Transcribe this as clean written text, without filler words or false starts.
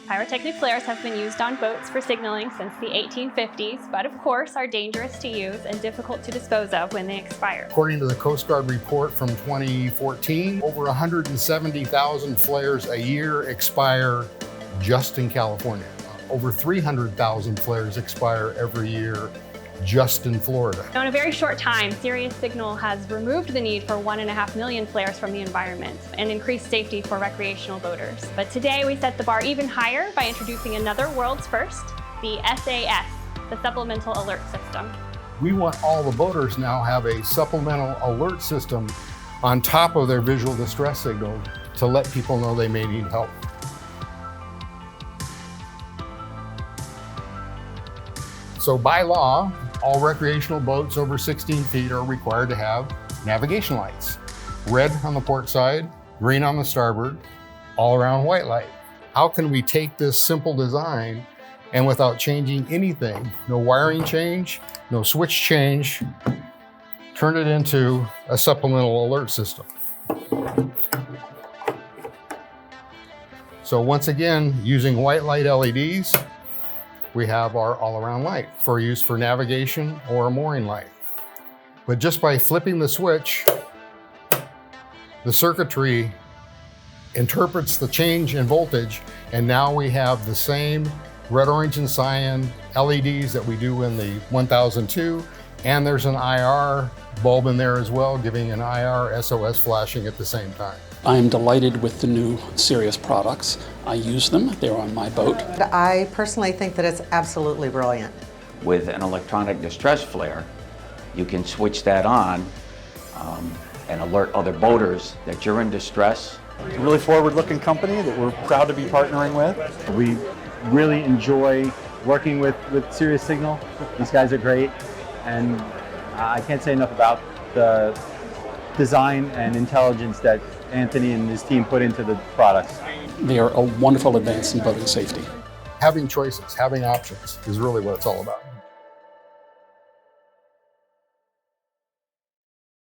Pyrotechnic flares have been used on boats for signaling since the 1850s, but of course are dangerous to use and difficult to dispose of when they expire. According to the Coast Guard report from 2014, over 170,000 flares a year expire just in California. Over 300,000 flares expire every year just in Florida. Now, in a very short time, Sirius Signal has removed the need for 1.5 million flares from the environment and increased safety for recreational boaters. But today we set the bar even higher by introducing another world's first, the SAS, the Supplemental Alert System. We want all the boaters now have a supplemental alert system on top of their visual distress signal to let people know they may need help. So by law, all recreational boats over 16 feet are required to have navigation lights. Red on the port side, green on the starboard, all around white light. How can we take this simple design and without changing anything, no wiring change, no switch change, turn it into a supplemental alert system? So once again, using white light LEDs, we have our all-around light for use for navigation or a mooring light. But just by flipping the switch, the circuitry interprets the change in voltage, and now we have the same red, orange, and cyan LEDs that we do in the 1002, and there's an IR bulb in there as well, giving an IR SOS flashing at the same time. I am delighted with the new Sirius products. I use them, they're on my boat. I personally think that it's absolutely brilliant. With an electronic distress flare, you can switch that on and alert other boaters that you're in distress. It's a really forward-looking company that we're proud to be partnering with. We really enjoy working with Sirius Signal. These guys are great, and I can't say enough about the design and intelligence that Anthony and his team put into the products. They are a wonderful advance in boating safety. Having choices, having options is really what it's all about.